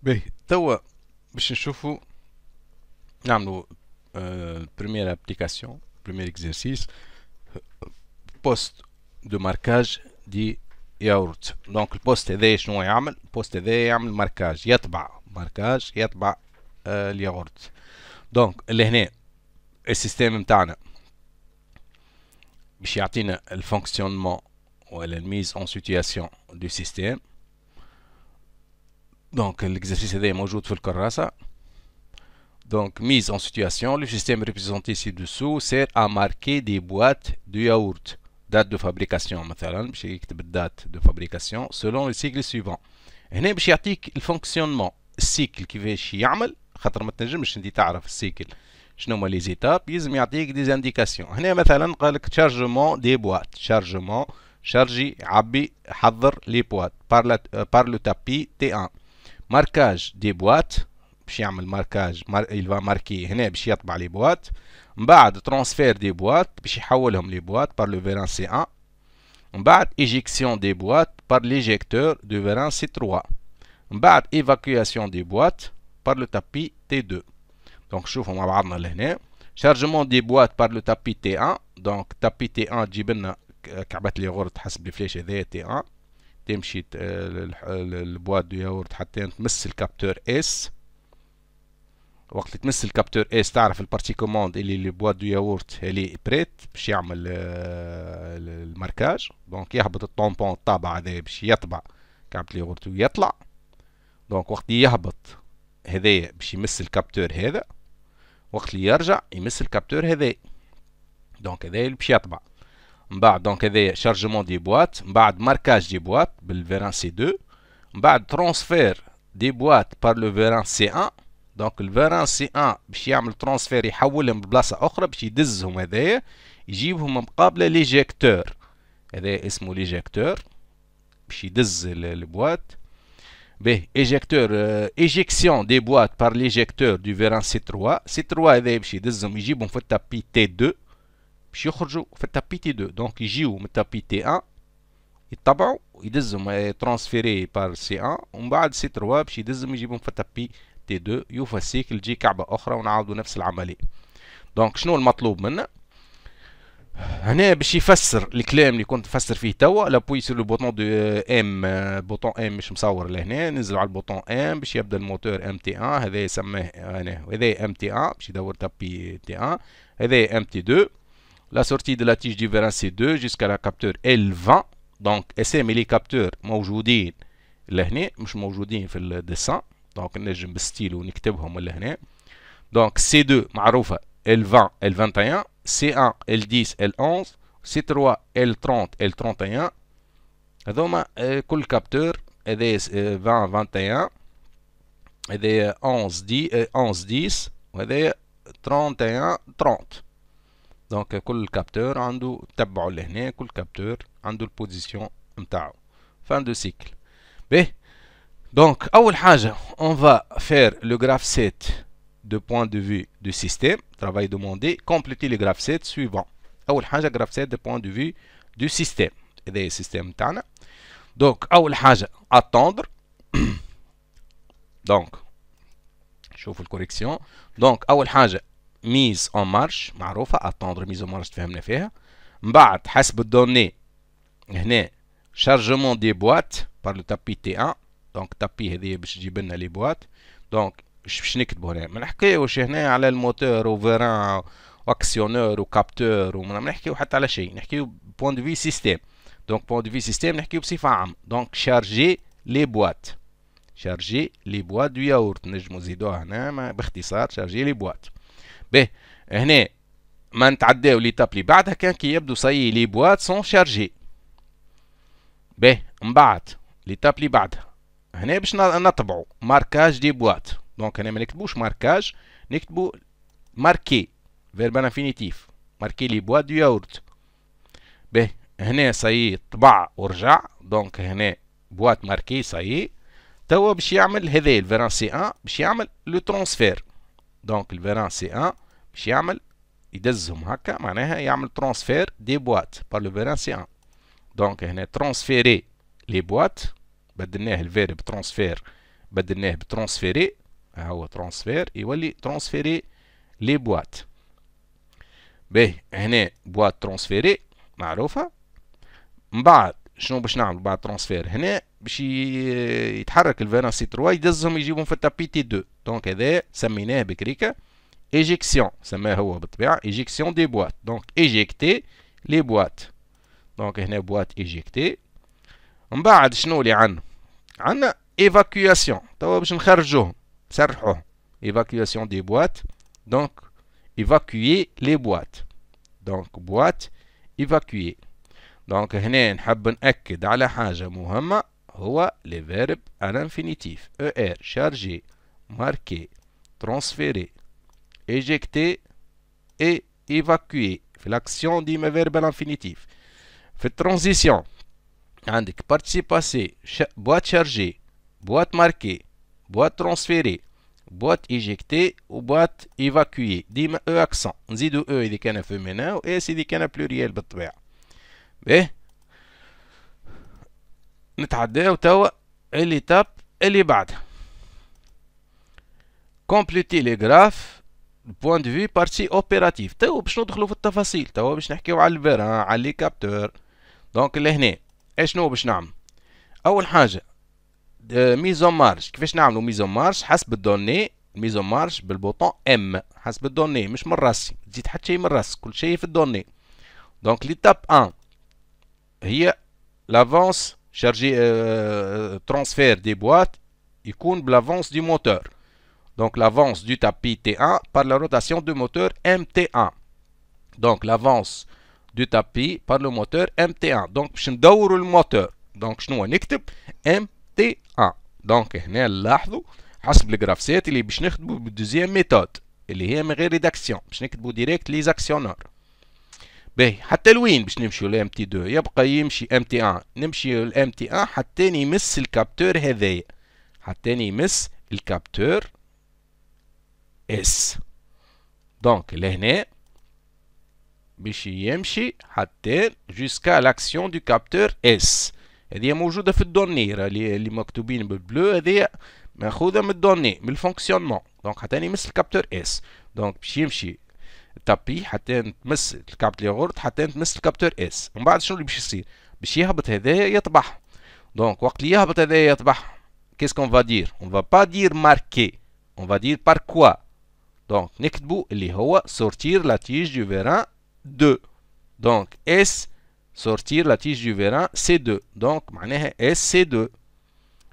باهي توا باش نشوفوا نعملوا بريمير ابليكاسيون بريمير اكزرسيس بوست دو ماركاج دي ياورت. دونك البوست هذا شنو يعمل؟ البوست هذا يعمل ماركاج، يطبع ماركاج، يطبع الياغورت. دونك اللي هنا السيستم نتاعنا باش يعطينا الفونكسيونمون ولا الميز اون سيتياسيون دو سيستم. دونك الاكزرسيس هذا موجود في الكراسة. Donc, mise en situation, le système représenté ci-dessous sert à marquer des boîtes de yaourt. Date de fabrication, مثلا باش يكتب الدات de fabrication selon le cycle suivant. هنا باش يعطيك الفونكسيونمون، السيكل كيفاش يعمل، خاطر ما تنجمش انت تعرف السيكل شنو هما لي زيتاب، يلزم يعطيك دي انديكاسيون. هنا مثلا قال لك شارجمون دي بوات، شارجمون شارجي عبي حضر لي بوات بار لو تابي تي 1. ماركاج دي بوات باش يعمل ماركاج يلفا ماركي هنا باش يطبع لي بوات. من بعد ترانسفير دي بوات باش يحولهم لي بوات بار لو فيران سي 1. من بعد ايجيكسيون دي بوات بار ليجيكتور دو فيران سي 3. من بعد ايفاكواسيون دي بوات بار لو تابي تي 2. دونك شوفوا مع بعضنا لهنا شارجمون دي بوات بار لو تابي تي 1. دونك تابي تي 1 تجيب لنا كعبات لي غورت حسب الفلاش هذايا تي 1، تمشي البوات دو ياورت حتى تمس الكابتور اس. وقت تمس الكابتور اس تعرف البارتي كوموند اللي البوات دو ياورت اللي بريت باش يعمل الماركاج. دونك يهبط الطومبون الطابع هذا باش يطبع كعبة الياورت ويطلع. دونك وقت يهبط هذايا باش يمس الكابتور هذا، وقت اللي يرجع يمس الكابتور هذا. دونك هذايا اللي باش يطبع. من بعد دونك هذايا شارجمون دي بوات، من بعد ماركاج دي بوات بالفيران سي 2، من بعد ترانسفير دي بوات بار لو فيران سي 1. دونك الفيران سي 1 باش يعمل ترانسفير يحولهم لبلاصه اخرى باش يدزهم هذايا يجيبهم مقابله ليجيكتور. هذا اسمه ليجيكتور باش يدز البوات. به ايجيكتور ايجيكسيون دي بوات بار ليجيكتور دو فيران سي 3. سي 3 هذا باش يدزهم يجيبهم في التابي تي 2 باش يخرجوا في التابي تي 2. دونك يجيو من التابي تي 1 يطبعوا يدزهم ترانسفيري بار سي 1، ومن بعد سي 3 باش يدزهم يجيبهم في التابي تي 2 يوفى السيكل تجي كعبة أخرى ونعاودوا نفس العملية. دونك شنو المطلوب منا؟ هنا باش يفسر الكلام اللي كنت نفسر فيه توا، لابوي سور لو بوطون دو ام. بوطون ام مش مصور لهنا، ننزلوا على البوطون ام باش يبدا الموتور ام تي 1. هذا يسميه هنا، هذا ام تي 1 باش يدور تابي تي 1. هذا ام تي 2. لا سورتي دو لا تيج دي فيران سي 2 جوسكا لا كابتور ال 20. دونك اسامي لي كابتور موجودين لهنا مش موجودين في الديسان، دونك نجم بالستيلو نكتبهم لهنا. دونك سي 2 معروفه ال 20 ال 21، سي 1 ال 10 ال 11، سي 3 ال 30 ال 31. هذوما كل كابتور. هذا 20 21، هذا 11 10 11 10، وهذا 31 30. دونك كل كابتور عنده تبعوا لهنا، كل كابتور عنده البوزيسيون نتاعو. فان دو سيكل. به donc أول حاجة on va faire le graph set de point de vue du système. Travail demandé, compléter le graph set suivant. أول حاجة graph set de point de vue du système. هذا السيستم تاعنا. donc أول حاجة attendre. donc شوفوا الكوريكسيون. donc أول حاجة mise en marche معروفة، attendre mise en marche تفهمنا فيها. من بعد حسب الدوني هنا chargement des boîtes par le tapis T1. دونك تابي هذه باش تجيب لنا لي بوات. دونك باش نكتبوا هنا، ما نحكيوش هنا على الموتور وفيران واكسيونور وكابتور، وما نحكيو حتى على شيء، نحكيو بوان دو في سيستيم. دونك بوان دو في سيستيم نحكيو بصفه عامه. دونك شارجي لي بوات، شارجي لي بوات دو ياورت، نجمو نزيدوها هنا باختصار شارجي لي بوات. به هنا ما نتعداو ليتاب اللي بعدها كان كي يبدو صاي لي بوات سون شارجي. به من بعد ليتاب اللي بعدها هنا باش نطبعوا ماركاج دي بوات. دونك هنا ما نكتبوش ماركاج، نكتبوا ماركي فيرب انفينيتيف، ماركي لي بوات دو ياورت. به هنا صاي طبع ورجع. دونك هنا بوات ماركي صاي. توا باش يعمل هذا الفيران سي 1 باش يعمل لو ترانسفير. دونك الفيران سي 1 باش يعمل يدزهم هكا، معناها يعمل ترانسفير دي بوات بار لو فيران سي 1. دونك هنا ترانسفيري لي بوات، بدلناه الفيرب ترانسفير بدلناه بترانسفيري، ها هو ترانسفير، يولي ترانسفيري لي بوات. باهي هنا بوات ترانسفيري معروفة. من بعد شنو باش نعمل بعد ترانسفير؟ هنا باش يتحرك الفيران سي 3 يدزهم يجيبهم في التابي تي 2. دونك هذا سميناه بكريكا ايجيكسيون، سماه هو بالطبيعة ايجيكسيون دي بوات. دونك ايجيكتي لي بوات. دونك هنا بوات ايجيكتي. من بعد شنو اللي عندنا؟ عندنا ايفاكياسيون، توا باش نخرجوهم نسرحوهم. ايفاكياسيون دي بوات. دونك ايفاكيي لي بوات. دونك بوات ايفاكيي. دونك هنا نحب نأكد على حاجة مهمة، هو لي فيرب à l'infinitif. ER chargé, marqué, transféré, éjecté et évacué. في l'action ديما فيرب à l'infinitif. في الترانزيسيون عندك participe passé, boîte chargée, boîte marquée, boîte transférée, boîte éjectée و boîte évacuée. ديما او accent. نزيدو او إذا كان féminin و اس إذا كان pluriel بالطبيعة. باهي نتعداو توا الإيتاب اللي بعدها. كومبليتي لي غراف بوان دو في بارتي اوبيراتيف. توا باش ندخلو في التفاصيل، توا باش نحكيو على الفيران على لي كابتور. دونك لهنا اشنو باش نعمل؟ أول حاجة ميزون مارش. كيفاش نعملو ميزون مارش؟ حسب الدوني. ميزون مارش بالبوطون ام حسب الدوني، مش من راسي، تزيد حتى شي من راس، كل شيء في الدوني. دونك ليتاب 1 هي لافونس chargé transfert des boîtes يكون بلافونس du moteur. Donc l'avance du tapis T1 par la rotation du moteur MT1. Donc l'avance du tapis par le moteur MT1. Donc باش ندوروا الموتور. دونك شنو نكتب MT1. دونك هنا نلاحظوا حسب الجرافسات اللي باش نخدموا بالدوزيام ميثود اللي هي من غير ريداكسيون، باش نكتبوا ديريكت لي زاكسيونور. باهي حتى لوين باش نمشيو ل ام تي 2؟ يبقى يمشي ام تي 1، نمشي ل ام تي 1 حتى يمس الكابتور هذايا، حتى يمس الكابتور اس. دونك لهنا باش يمشي حتى جوسكا لاكسيون دو كابتور اس. هذه موجوده في الدوني، راه اللي مكتوبين بالبلو هذه ماخوذه من الدوني من الفونكسيونمون. دونك حتى يمس الكابتور اس. دونك باش يمشي التابي حتى تمس الكابت لي غورد حتى تمس الكابتور اس. ومن بعد شنو اللي باش يصير؟ باش يهبط هذايا يطبح. دونك وقت اللي يهبط هذايا يطبح، كيس كون فا دير؟ اون فا با دير ماركي، اون فا دير بار كوا. دونك نكتبو اللي هو سورتير لا تيج دو فيران 2. دونك اس سورتير لا تيج دو فيران سي 2. دونك معناها اس سي 2.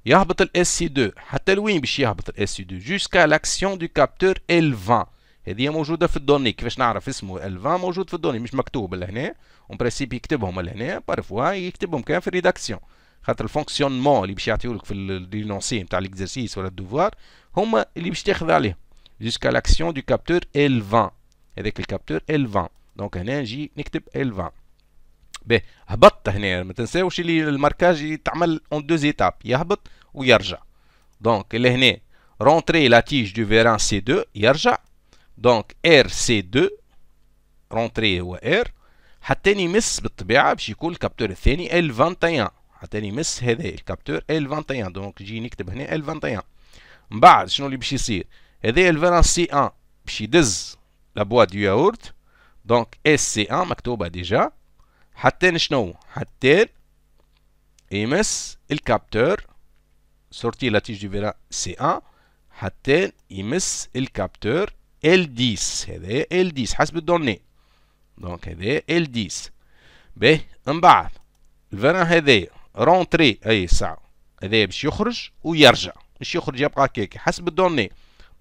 يهبط الاس سي 2 حتى لوين باش يهبط الاس سي 2؟ جوسكا لاكسيون دو كابتور ال 20. هذه موجودة في الدوني. كيفاش نعرف اسمه ال 20 موجود في الدوني مش مكتوب لهنا؟ اون بريسيب يكتبهم لهنا، بارفوا يكتبهم كان في الريداكسيون، خاطر الفونكسيونمون اللي باش يعطيولك في اللينونسي نتاع ليكزرسيس ولا الدوفوار هما اللي باش تاخذ عليهم. جوسكا لاكسيون دو كابتور ال 20. هذاك الكابتور ال 20. دونك هنا نجي نكتب ال 20. باهي هبطت هنا، ما تنساوش اللي الماركاج يتعمل اون دو زيتاب، يهبط ويرجع. دونك لهنا رونتري لا تيج دو فيران سي 2 يرجع. دونك ار سي 2 رونتري هو ار حتى يمس بالطبيعه باش يكون الكابتور الثاني ال 21 حتى يمس هذا الكابتور ال 21. دونك نجي نكتب هنا ال 21. من بعد شنو اللي باش يصير؟ هذا الفيران سي 1 باش يدز لابواط دو ياورت. دونك اس سي 1 مكتوبه ديجا حتى شنو؟ حتى يمس الكابتور سورتي لا تيج دو فيران سي 1 حتى يمس الكابتور L10. هذا L10 حسب الدوني. دونك هذا L10. باهي من بعد الفيران هذايا رونتري اي ساعة هذايا باش يخرج ويرجع، مش يخرج يبقى هكاك حسب الدوني.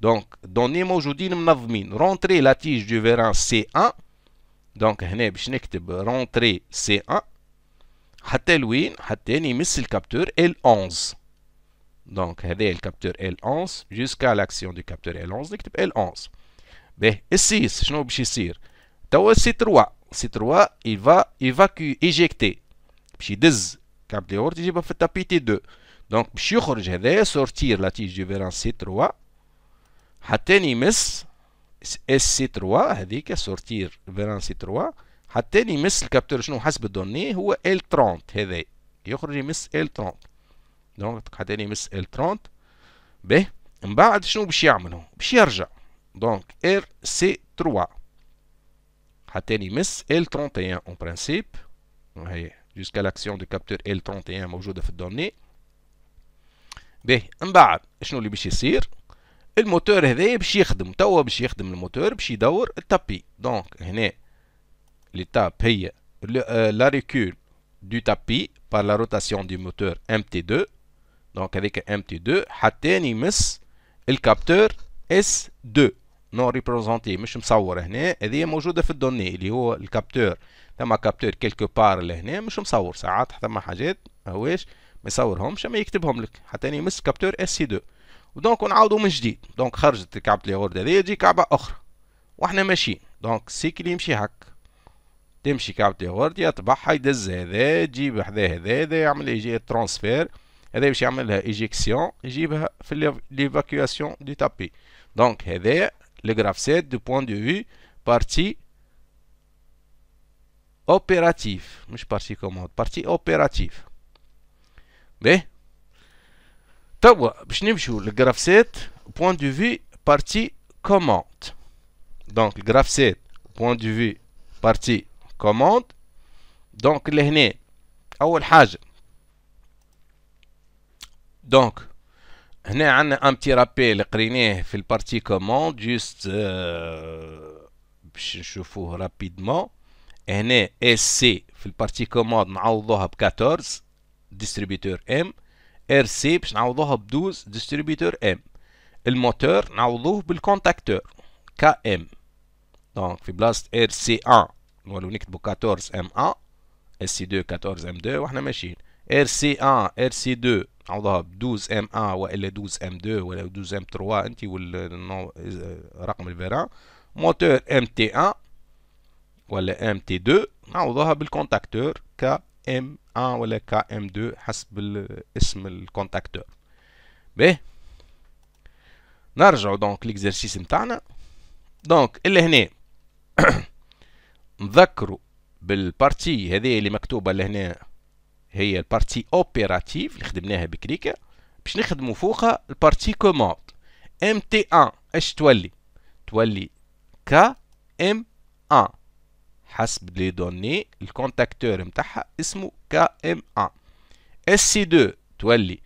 دونك الدوني موجودين منظمين. رونتري لا تيج دو فيران سي 1. دونك هنا باش نكتب رونتري سي 1 حتى لوين؟ حتى يمس الكابتور L11. دونك هذا الكابتور L11 جوسكا لاكسيون دو كابتور L11 نكتب L11. باهي السيس شنو باش يصير؟ توا سي 3 سي 3 يفا ايفاكي ايجيكتي باش يدز كابل لي غورت يجيبها في التابي تي 2. دونك باش يخرج هذايا سورتير لا تيج دو فيران سي 3 حتى يمس اس سي 3 هذيك سورتير فيران سي 3 حتى يمس الكابتور شنو حسب الدوني هو ال 30. هذا يخرج يمس ال 30. دونك حتى يمس ال 30 به من بعد شنو باش يعمل؟ باش يرجع دونك ار سي 3 حتى يمس ال 31 اون برانسيب، وهي جوسكا لاكسيون دو كابتور ال 31 موجوده في الدوني. به من بعد شنو اللي باش يصير؟ الموتور هذايا باش يخدم توا، باش يخدم الموتور باش يدور التابي. دونك هنا l'étape هي la recul du tapis par la rotation du moteur MT2. دونك هذيك MT2 حتى يمس الكابتور S2 نون ريبريزونتي، مش مصور هنا، هذه موجوده في الدوني اللي هو الكابتور. ثم كابتور كيلكو بار لهنا مش مصور، ساعات ثم حاجات ماهوش ما يصورهمش اما يكتبهم لك حتى يمس كابتور اس2. ودونك نعاودوا من جديد. دونك خرجت كعبة لي غورد هذه، تجي كعبة أخرى واحنا ماشيين. دونك السيكل يمشي هك، تمشي كعبة لي غورد يطبعها يدز هذا، تجيب حذا هذا يعمل يجي ترانسفير، هذا باش يعمل لها ايجيكسيون يجيبها في ليفاكياسيون دو تابي. دونك هذا لو غرافسيت دو بوان دو فيو بارتي اوبيراتيف، مش بارتي كوموند، بارتي اوبيراتيف. باهي توا باش نمشيو للغرافسيت بوان دو في بارتي كوموند. دونك الغرافسيت بوان دو في بارتي كوموند. دونك لهنا اول حاجه دونك هنا عندنا ان بتي رابيل قريناه في البارتي كوموند جوست باش نشوفوه رابيدمون. هنا اس سي في البارتي كوموند نعوضوها ب 14 ديستريبيتور ام، ار سي باش نعوضوها ب 12 ديستريبيتور ام. الموتور نعوضوه بالكونتاكتور كا ام. دونك في بلاصه ار سي 1 نولو نكتبو 14 ام 1، اس سي 2 14 ام 2 واحنا ماشيين. ار سي 1 ار سي 2 نعوضوها ب 12 ام 1 والا 12 ام 2 ولا 12 ام 3 انت رقم الفيران. موتور ام تي 1 ولا ام تي 2 نعوضوها بالكونتاكتور كا ام 1 ولا كا ام 2 حسب اسم الكونتاكتور. باهي نرجعو دونك ليكزرسيس نتاعنا. دونك اللي هنا نذكروا بالبارتي هذه اللي مكتوبه لهنا، هي البارتي اوبيراتيف اللي خدمناها بكريكا. باش نخدموا فوقها البارتي كوموند. ام تي 1 اش تولي؟ تولي كا ام 1 حسب لي دوني الكونتاكتور نتاعها اسمه كا ام 1. اس سي 2 تولي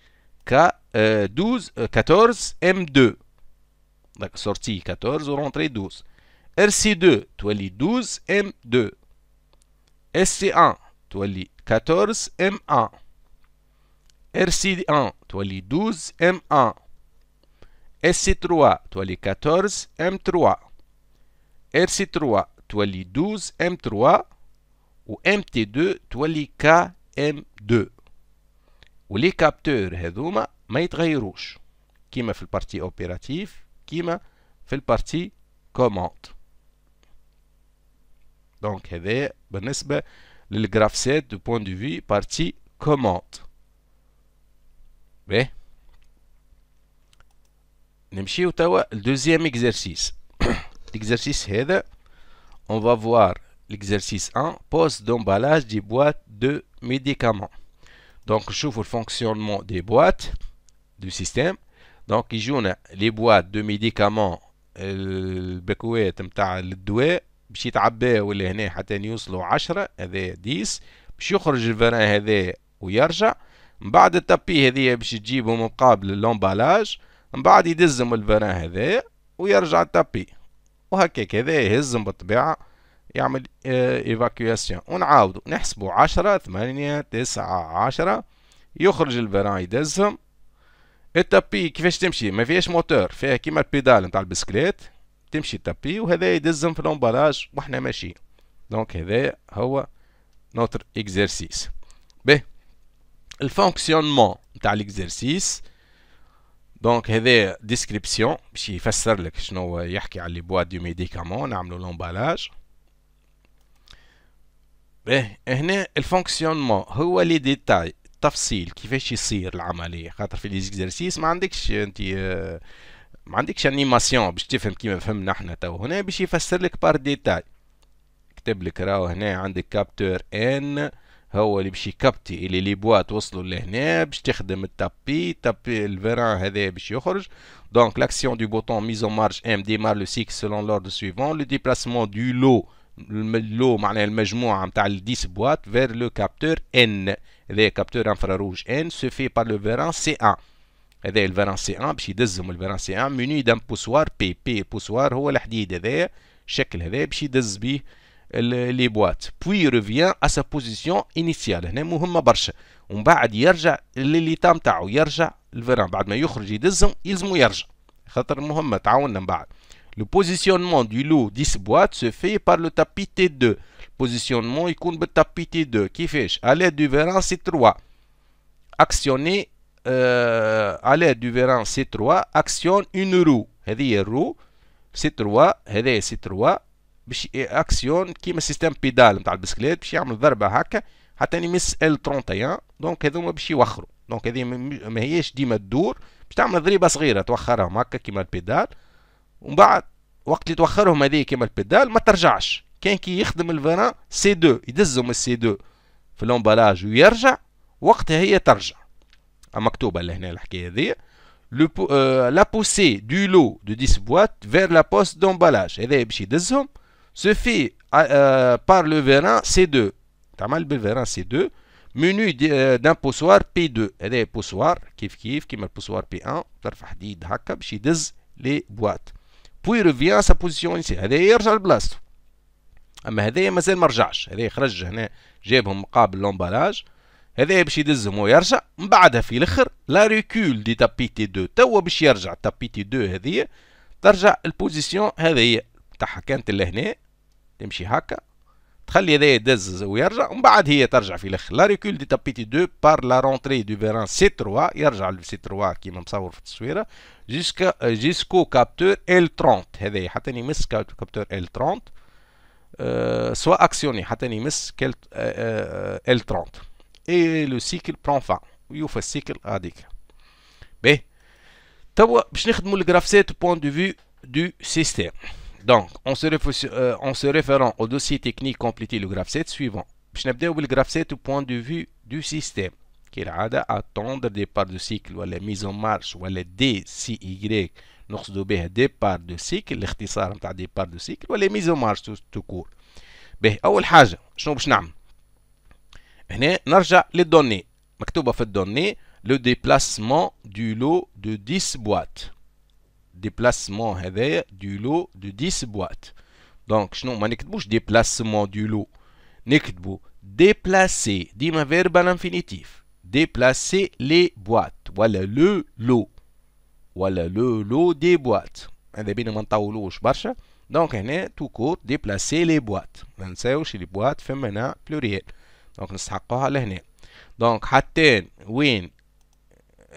كا 14 ام 2، داك سورتي 14 ورونتري 12. ار سي 2 تولي 12 ام 2. اس سي 1 تولي 14 ام 1. ار سي 1 تولي 12 ام 1. اس سي 3 تولي 14 ام 3. ار سي 3 تولي 12 ام 3 و ام تي 2 تولي كا ام 2. ولي كابتور هذوما ما يتغيروش كيما في البارتي اوبيراتيف كيما في البارتي كوموند. دونك هذا بالنسبه للغرافسيت دو بوان دو في بارتي كوموند. باهي نمشيو توا الدوزيام اكزرسيس. الاكزرسيس هذا on va voir l'exercice 1 poste d'emballage des boîtes de médicaments. Donc نشوفوا الفونكسيونمون des boîtes du système. دونك يجونا لي بواط دو ميديكامون، الباكوات نتاع الدواء باش يتعباو لهنا حتى يوصلوا 10، هذا 10 باش يخرج الفران هذا ويرجع. من بعد التابي هذيا باش تجيبو مقابل اللومبالاج، من بعد يدزم الفران هذا ويرجع التابي، وهكاك هذا يهزم بالطبيعة يعمل ايفاكياسيون. ونعاودو نحسبو 10 8 9 10 يخرج الفران يدزم. التابي كيفاش تمشي؟ ما فيهاش موتور، فيها كيما البيدال نتاع البسكليت، تمشي التابي وهذا يدزم في لومبالاج واحنا ماشيين. دونك هذا هو نوتر اكزرسيس. به الفونكسيونمون نتاع الاكزرسيس. دونك هذا ديسكريبسيون باش يفسر لك شنو يحكي على لي بواط دو ميديكامون، نعملو لومبالاج. به هنا الفونكسيونمون هو لي ديتاي، التفصيل كيفاش يصير العمليه، خاطر في ليزيكزرسيس ما عندكش انت ما عندكش انيماسيون باش تفهم كيما فهمنا احنا تو. هنا باش يفسر لك بار ديتاي، كتب لك راهو هنا عندك كابتور ان هو اللي باش يكابتي اللي لي بواط وصلوا لهنا باش تخدم التابي الفيران هذا باش يخرج. دونك l'action du bouton mise en marche M démarre le cycle selon l'ordre suivant. Le déplacement du lot معناها المجموعة متاع ال 10 بواط vers le capteur N. هذا capteur infrarouge N se fait par le vérin C1. هذا الفيران C1 باش يدزهم الفيران C1 muni d'un poussoir P. poussoir هو الحديد هذايا الشكل هذا باش يدز بيه لي بواط. puis revient à sa position initiale. هنا مهمة برشا. ومن بعد يرجع لليتا متاعو، يرجع الفيران بعد ما يخرج يدزهم يلزمو يرجع، خاطر مهمة تعاوننا من بعد. Le positionnement du lot 10 boîtes se fait par le tapis T2. positionnement يكون بالتابي T2 كيفاش؟ à l'aide du vérin C3 actionné à l'aide du vérin C3 actionne une roue. هذه هي الرو C3 هذا C3 باش اكسيون كيما سيستم بيدال نتاع البسكليت باش يعمل ضربه هكا حتى يمس L31. دونك هذوما باش يوخروا. دونك هذه ما هياش ديما تدور، باش تعمل ضريبه صغيره توخرهم هكا كيما البيدال، ومن بعد وقت اللي توخرهم هذه كيما البيدال ما ترجعش. كان كي يخدم الفيران C2 يدزهم السي 2 في لومبالاج ويرجع، وقتها هي ترجع. مكتوبه لهنا الحكايه هذه. la poussée du lot de 10 boîtes vers la poste d'emballage هذا باش يدزهم se fait par le vérin C2 تعمل بالفيران C2 menu d'un poussoir P2. هذا poussoir كيف كيما البوسوار P1 ترفع حديد هكا باش يدز لي بواط. puis revient à sa position initiale. هذا يرجع لبلاصتو. اما هذايا مازال ما رجعش، هذا خرج هنا جابهم مقابل لومبالاج، هذا باش يدزهم ويرجع. من بعدها في الاخر لا ريكول دي تابي تي 2 توا باش يرجع تابي تي 2 هذه ترجع البوزيسيون هذه تاعها كانت لهنا تمشي هكا تخلي هذا يدز ويرجع، ومن بعد هي ترجع في الاخر. لا ريكول دي تابي تي 2 بار لا رونتري دو فيران سي 3 يرجع لسي 3 كيما مصور في التصويره جيسكو كابتور ال 30 هذا حتى يمس كابتور ال 30 سوا اكسيوني حتى يمس ال 30 et le cycle prend fin ويوفى السيكل هذيك. باهي توا باش نخدموا الجرافسات point de vue du système. donc en se référant au dossier technique complété le graph7 suivant. باش نبداو بالجرافسات point de vue du système كالعادة attendre départ de cycle ولا mise en marche ولا DCY نقصدوا بها départ de cycle الاختصار نتاع départ de cycle ولا mise en marche tout court. باهي أول حاجة شنو باش نعمل؟ هنا نرجع للدوني مكتوبة في الدوني لو ديبلاسمون دو لو دو 10 بواط. ديبلاسمون هذايا دو لو دو 10 بواط. دونك شنو ما نكتبوش ديبلاسمون دو لو، نكتبو ديبلاسي ديما فيربال انفينيتيف ديبلاسي لي بواط ولا لو لو ولا لو لو دي بواط. هذا بينا ما نطولوش برشا. دونك هنا تو كور ديبلاسي لي بواط، ما ننساوش لي بواط فمنا بلوريال. دونك نستحقوها لهنا. دونك حتى وين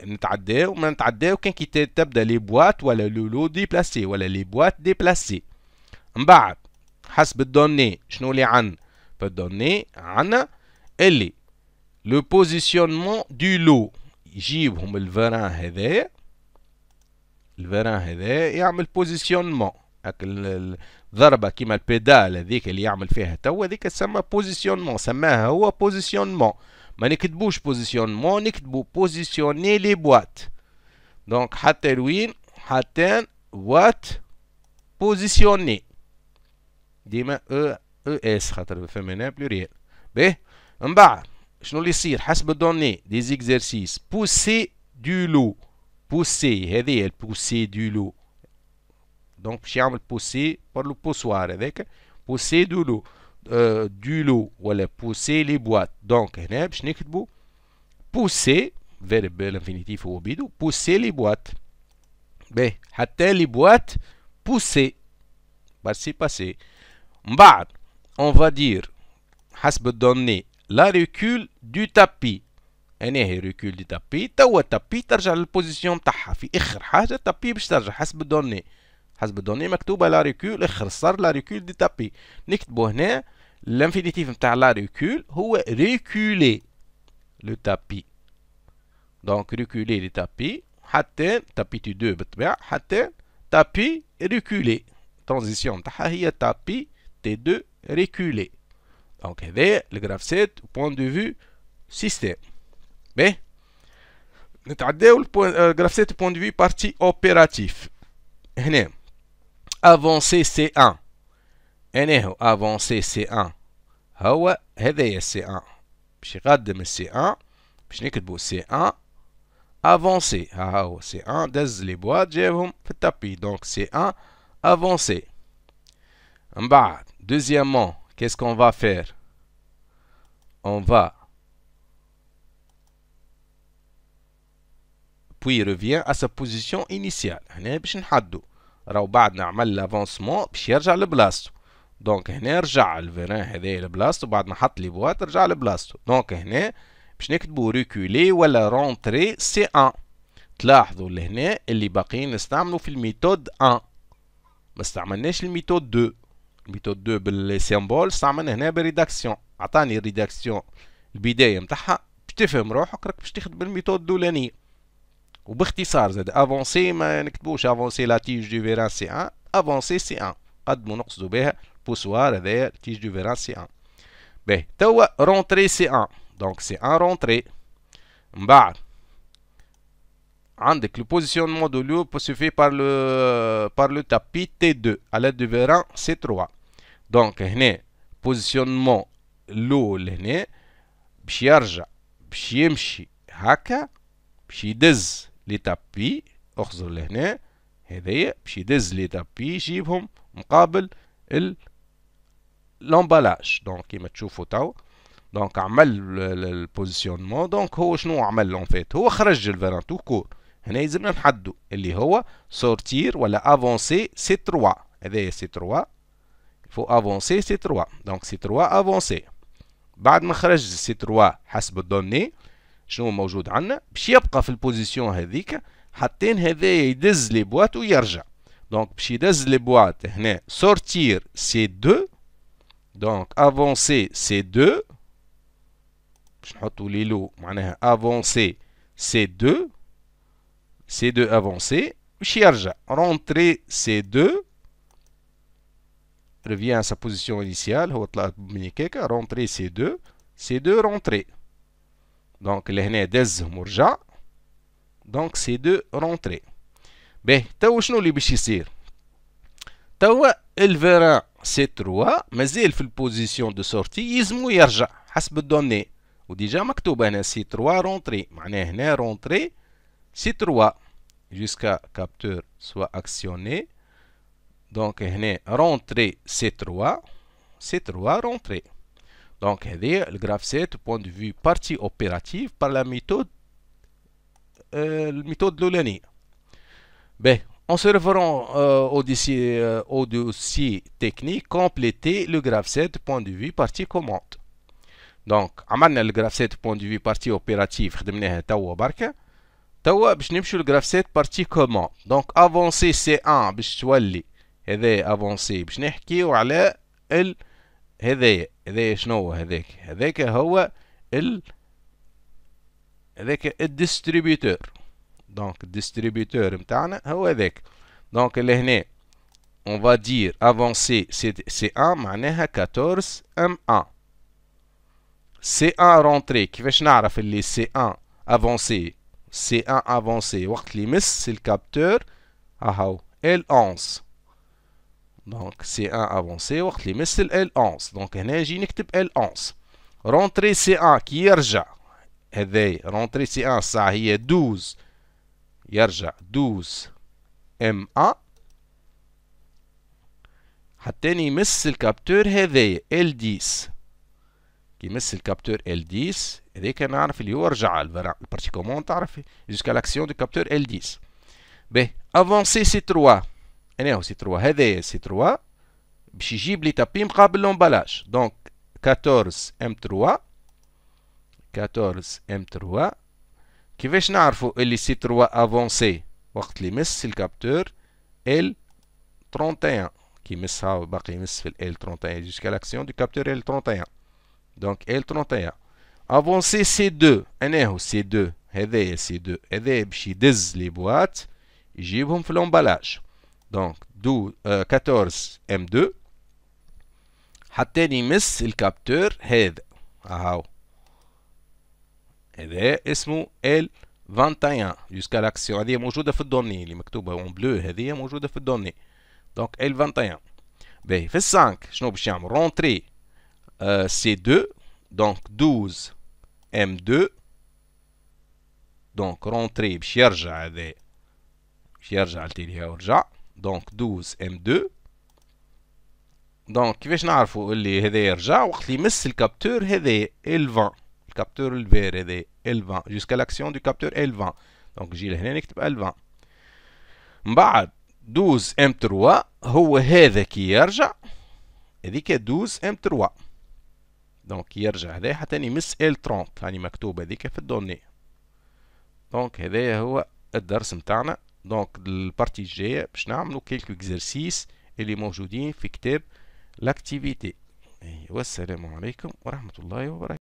نتعداو ما نتعداو كان كي تبدا لي بواط ولا لولو ديبلاسي ولا لي بواط ديبلاسي. من بعد حسب الدوني شنو اللي عندنا في الدوني؟ عندنا اللي لو بوزيسيونمون دو لو يجيبهم الفيران هذايا، الفيران هذايا يعمل بوزيسيونمون هاك الضربه كيما البيدال هذيك اللي يعمل فيها توا هذيك تسمى بوزيسيونمون، سماها هو بوزيسيونمون. ما نكتبوش بوزيسيونمون، نكتبو بوزيسيوني لي بواط. دونك حتى لوين؟ حتى بواط بوزيسيوني ديما او اس خاطر فمنا بلوريال. باهي من بعد شنو اللي يصير حسب الدوني دي زيكزارسيس؟ بوسي دو لو، بوسي هذه البوسي دو لو. دونك باش يعمل بوسي بار لو بوسوار هذاك بوسي دو لو دو لو ولا بوسي لي بواط. دونك هنا باش نكتبو بوسي فيرب الانفينيتيف هو بيدو بوسي لي بواط. باهي حتى لي بواط بوسي باسي باسي. من بعد اون فا دير حسب الدوني لا ريكول دو تابي. هنا هي ريكول دو تابي. توا التابي ترجع للبوزيسيون تاعها في اخر حاجه التابي باش ترجع حسب الدوني. حسب الدوني مكتوبه لا ريكول اخر صار لا ريكول دي تابي. نكتبو هنا الانفينيتيف نتاع لا ريكول هو ريكولي لو تابي. دونك ريكولي لي تابي حتى تابي تي 2 بالطبيعه حتى تابي ريكولي. ترانزيسيون نتاعها هي تابي تي 2 ريكولي. دونك هذايا الجراف 7 بوان دو فيو سيستيم. باهي نتعداو الجراف 7 بوان دو فيو بارتي اوبيراتيف. هنا افونسي سي 1 اناهو افونسي سي 1 هو هذايا سي 1 باش يقدم السي 1 باش نكتبو سي 1 افونسي. ها هو سي 1 دز لي بواط جابهم في التابي دونك سي 1 افونسي. من بعد دوزيامون qu'est-ce qu'on va faire? On va puis revient à sa position initiale. هنا باش نحدو راهو بعد نعمل لافونسمون باش يرجع لبلاصتو. دونك هنا رجع الفيران هذايا لبلاصتو بعد ما حط لي بواط رجع لبلاصتو. دونك هنا باش نكتبو ريكولي ولا رونتري سي 1. تلاحظوا لهنا اللي باقيين نستعملوا في الميثود 1 ما استعملناش الميثود 2. الميثود 2 بالسيمبول استعملنا هنا بالريداكسيون. عطاني الريداكسيون البدايه نتاعها باش تفهم روحك راك باش تخدم بالميثود الاولانيه. وباختصار زاد افونسي ما نكتبوش افونسي لا تيج دو فيران سي 1 افونسي سي 1 قدموا نقصدوا بها بوسوار هذايا تيج دو فيران سي 1. باهي توا رونتري سي 1 دونك سي 1 رونتري. من بعد عندك le positionnement de l'eau se fait par le tapis T2 à l'aide du vérin C3. donc هنا positionnement l'eau لهنا باش يرجع باش يمشي هكا باش يدز لي تابي. اخزر لهنا هذايا باش يدز لي تابي يجيبهم مقابل لومبالاج. دونك كيما تشوفوا تو دونك عمل البوزيسيونمون. دونك هو شنو عمل لون فيت؟ هو خرج الفيران تو كور. هنا يلزمنا نحدو اللي هو سورتير ولا افونسي سي 3. هذايا سي 3 فو افونسي سي 3 دونك سي 3 افونسي. بعد ما خرج سي 3 حسب الدوني شنو موجود عندنا باش يبقى في البوزيسيون هذيك حتى هذايا يدز لي بواط ويرجع. دونك باش يدز لي بواط هنا سورتير سي 2 دونك افونسي سي 2 باش نحطو لي لو معناها افونسي سي 2 C2 avancé, باش يرجع rentrer C2 revient à sa position initiale. هو طلع مني كيكا rentrer C2 C2 rentrer. دونك لهنا دزهم ورجع دونك C2 rentrer. باهي توا شنو اللي باش يصير؟ توا الفيران C3 مازال في البوزيسيون دو سورتي يلزمو يرجع حسب الدوني وديجا مكتوب هنا C3 rentrer معناه هنا rentrer C3 jusqu'à capteur soit actionné. Donc هنا rentrer C3 rentrer. Donc هذه le graphe 7 point de vue partie opérative par la méthode الميثود الأولانية. Ben, en se référant au dossier technique, compléter le graphe 7 point de vue partie commande. Donc عملنا le graphe 7 point de vue partie opérative خدمناها توا بركة. توا باش نمشيو للجراف 7 بارتي كومون. دونك افونسي سي 1 باش تولي هذايا افونسي باش نحكيو على هذايا شنو هو هذاك هو هذاك الديستريبيوتور. دونك الديستريبيوتور نتاعنا هو هذاك. دونك لهنا اون فا دير افونسي سي 1 معناها 14 ام 1 سي 1 رونتري. كيفاش نعرف اللي سي 1 افونسي C1 avancé وقت اللي يمس الكابتور هاهو L11. دونك C1 avancé وقت اللي يمس L11. دونك هنا نجي نكتب L11. رونتري C1 كي يرجع هذايا رونتري C1 الساعة هي 12 يرجع 12 M1 حتى يمس الكابتور هذايا L10. كي يمس الكابتور L10 هذاك نعرف اللي هو رجع البارتي كومون تعرف جوسكا لاكسيون دو كابتور L10. باهي افونسي سي 3 انا هو سي 3 هذايا سي 3 باش يجيب لي تابي مقابل لومبالاج. دونك 14 ام 3 كيفاش نعرفوا اللي سي 3 افونسي وقت اللي يمس الكابتور L31 كي يمسها باقي يمس في L31 جوسكا لاكسيون دو كابتور L31. دونك L31 افونسي سي 2 انا هو سي 2 هذايا سي 2 هذايا باش يدز لي بواط يجيبهم في لومبالاج. دونك 14 ام 2 حتى يمس الكابتور هذا اهو، هذا اسمه ال 21 جوسكا لاكسيون. هذه موجودة في الدوني اللي مكتوبة اون بلو، هذه موجودة في الدوني. دونك ال 21. باهي في السانك شنو باش يعمل؟ رونتري سي 2 دونك 12 ام 2. دونك رونتري باش يرجع هذا، باش يرجع لتالي ورجع. دونك 12 ام 2. دونك كيفاش نعرفوا اللي هذا يرجع؟ وقت اللي يمس الكابتور هذا ال 20، الكابتور الفير هذا ال 20 جوسكا لاكسيون دو كابتور ال 20. دونك نجي لهنا نكتب ال 20. من بعد 12 ام 3 هو هذا كي يرجع، هذيك 12 ام 3. دونك يرجع هذا حتى يمس ال 30 هاني مكتوبة هذيك في الدوني. دونك هذايا هو الدرس متاعنا. دونك البارتي الجاية باش نعملو كيلكو اكزرسيس اللي موجودين في كتاب لاكتيفيتي. والسلام عليكم ورحمة الله وبركاته.